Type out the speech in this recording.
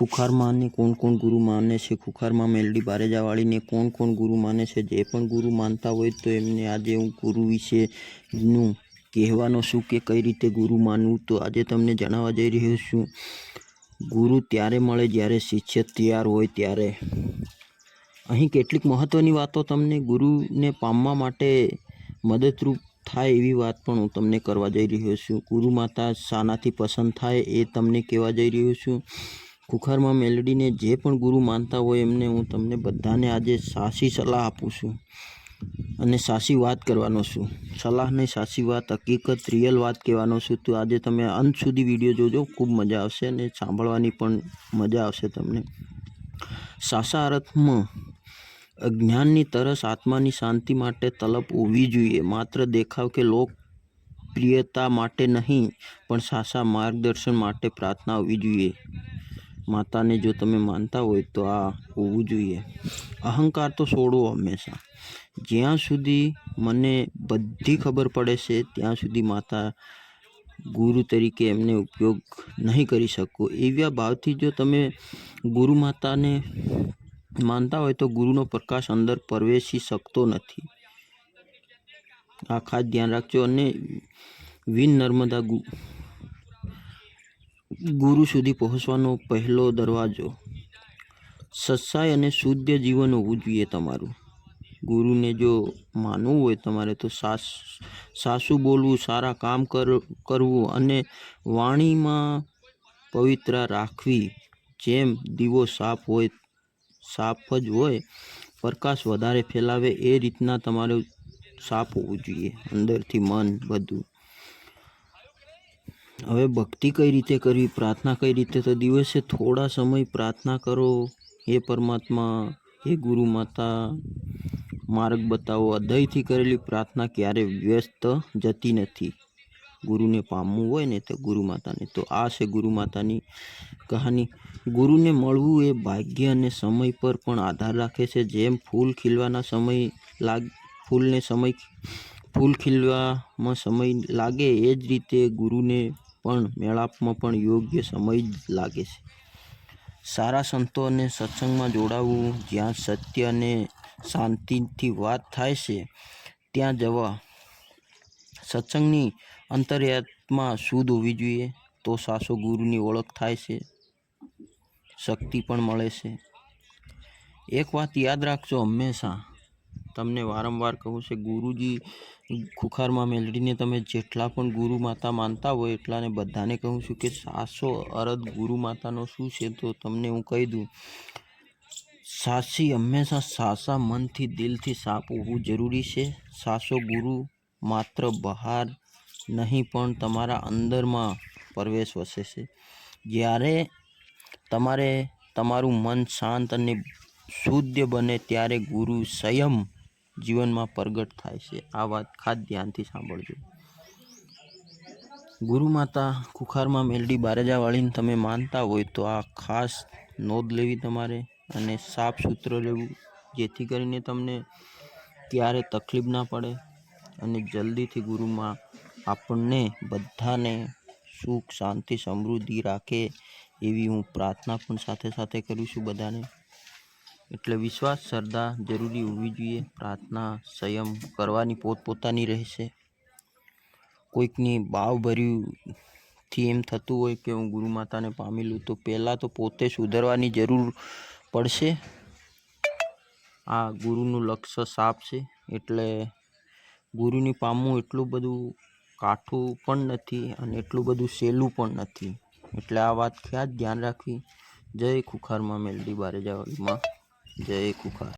Cooker माँ ने कौन कौन गुरु माने छे, खुखार माँ मेलडी बारेजावाड़ी ने कौन कौन गुरु माने छे। जे पण गुरु मानता होय तो एमने आजे हूँ गुरु विशेનું કહેવાનો છું કે કઈ રીતે ગુરુ માનવું। તો આજે તમને જણાવવા જઈ રહ્યો છું, ગુરુ ત્યારે મળે જ્યારે શિષ્ય તૈયાર હોય ત્યારે। અહીં કેટલીક મહત્વની વાતો તમને ગુરુને પામવા માટે મદદરૂપ થાય એવી વાત પણ હું તમને કરવા જઈ રહ્યો છું। ગુરુ માતા શાનાથી પસંદ થાય એ તમને કહેવા જઈ રહ્યો છું। ખુખારમાં મેલડીને જે પણ ગુરુ માનતા હોય એમને હું તમને બધાને આજે સાચી સલાહ આપું છું અને સાચી વાત કરવાનો છું। સલાહ નહીં, સાચી વાત, હકીકત, રિયલ વાત કહેવાનો છું। તો આજે તમે અંત સુધી વિડીયો જોજો, ખૂબ મજા આવશે અને સાંભળવાની પણ મજા આવશે તમને। સાચા અર્થમાં અજ્ઞાનની તરસ, આત્માની શાંતિ માટે તલબ હોવી જોઈએ, માત્ર દેખાવ કે લોકપ્રિયતા માટે નહીં, પણ સાચા માર્ગદર્શન માટે પ્રાર્થના હોવી જોઈએ। માતાને જો તમે માનતા હોય તો આ હોવું જોઈએ। અહંકાર તો છોડો હંમેશા। જ્યાં સુધી મને બધી ખબર પડે છે ત્યાં સુધી માતા ગુરુ તરીકે એમને ઉપયોગ નહીં કરી શકો। એવા ભાવથી જો તમે ગુરુ માતાને માનતા હોય તો ગુરુનો પ્રકાશ અંદર પ્રવેશી શકતો નથી। આ ખાસ ધ્યાન રાખજો। અને વિન નર્મદા ગુરુ સુધી પહોંચવાનો પહેલો દરવાજો સચ્ચાઈ અને શુદ્ધ જીવન હોવું જોઈએ તમારું। ગુરુને જો માનવું હોય તમારે તો સાચું બોલવું, સારા કામ કરવું અને વાણીમાં પવિત્ર રાખવી। જેમ દીવો સાફ જ હોય, પ્રકાશ વધારે ફેલાવે, એ રીતના તમારે સાફ હોવું જોઈએ અંદરથી, મન બધું। હવે ભક્તિ કઈ રીતે કરવી, પ્રાર્થના કઈ રીતે, તો દિવસે થોડા સમય પ્રાર્થના કરો। હે પરમાત્મા, હે ગુરુ માતા, માર્ગ બતાવો। હૃદયથી કરેલી પ્રાર્થના ક્યારે વ્યસ્ત જતી નથી। ગુરુને પામવું હોય ને તો ગુરુ માતાને, તો આ છે ગુરુ માતાની કહાની। ગુરુને મળવું એ ભાગ્ય અને સમય પર પણ આધાર રાખે છે। જેમ ફૂલ ખીલવામાં સમય લાગે, એ જ રીતે ગુરુને પણ મેળાપમાં પણ યોગ્ય સમય જ લાગે છે। સારા સંતો અને સત્સંગમાં જોડાવું, જ્યાં સત્ય અને શાંતિથી વાત થાય છે ત્યાં જવા। સત્સંગની અંતર્યાત્મા શુદ્ધ હોવી જોઈએ, તો સાચો ગુરુની ઓળખ થાય છે, શક્તિ પણ મળે છે। એક વાત યાદ રાખજો હંમેશા, તમને વારંવાર કહું છે, ગુરુજી ખુખારમાં મેલડીને તમે જેટલા પણ ગુરુ માતા માનતા હોય એટલાને બધાને કહું છું કે સાચો અર્થ ગુરુ માતાનો શું છે તો તમને હું કહી દઉં। હંમેશા સાચા મનથી, દિલથી સાફ હોવું જરૂરી છે। સાચો ગુરુ માત્ર બહાર નહીં પણ તમારા અંદરમાં પ્રવેશ વસે છે। જ્યારે તમારું મન શાંત અને શુદ્ધ બને ત્યારે ગુરુ સ્વયં જીવનમાં પ્રગટ થાય છે। આ વાત ખાસ ધ્યાનથી સાંભળજો। ગુરુ માતા ખુખારમાં મેલડી બારેજાવાળીને તમે માનતા હોય તો આ ખાસ નોંધ લેવી તમારે અને સાફ સૂત્ર લેવું, જેથી કરીને તમને ક્યારે તકલીફ ના પડે અને જલ્દીથી ગુરુમાં આપણને બધાને સુખ, શાંતિ, સમૃદ્ધિ રાખે એવી હું પ્રાર્થના પણ સાથે સાથે કરું છું બધાને। એટલે વિશ્વાસ, શ્રદ્ધા જરૂરી હોવી જોઈએ। પ્રાર્થના સંયમ કરવાની પોતપોતાની રહેશે। કોઈકની ભાવભર્યુંથી એમ થતું હોય કે હું ગુરુ માતાને પામી લઉં, તો પહેલાં તો પોતે સુધરવાની જરૂર પડશે। આ ગુરુનું લક્ષ્ય સાફ છે, એટલે ગુરુની પામવું એટલું બધું કાઠું પણ નથી અને એટલું બધું સહેલું પણ નથી। એટલે આ વાત ખાસ ધ્યાન રાખવી। જય ખુખારમાં મેલડી બારેજાવાળીમાં, જય ખુખાર।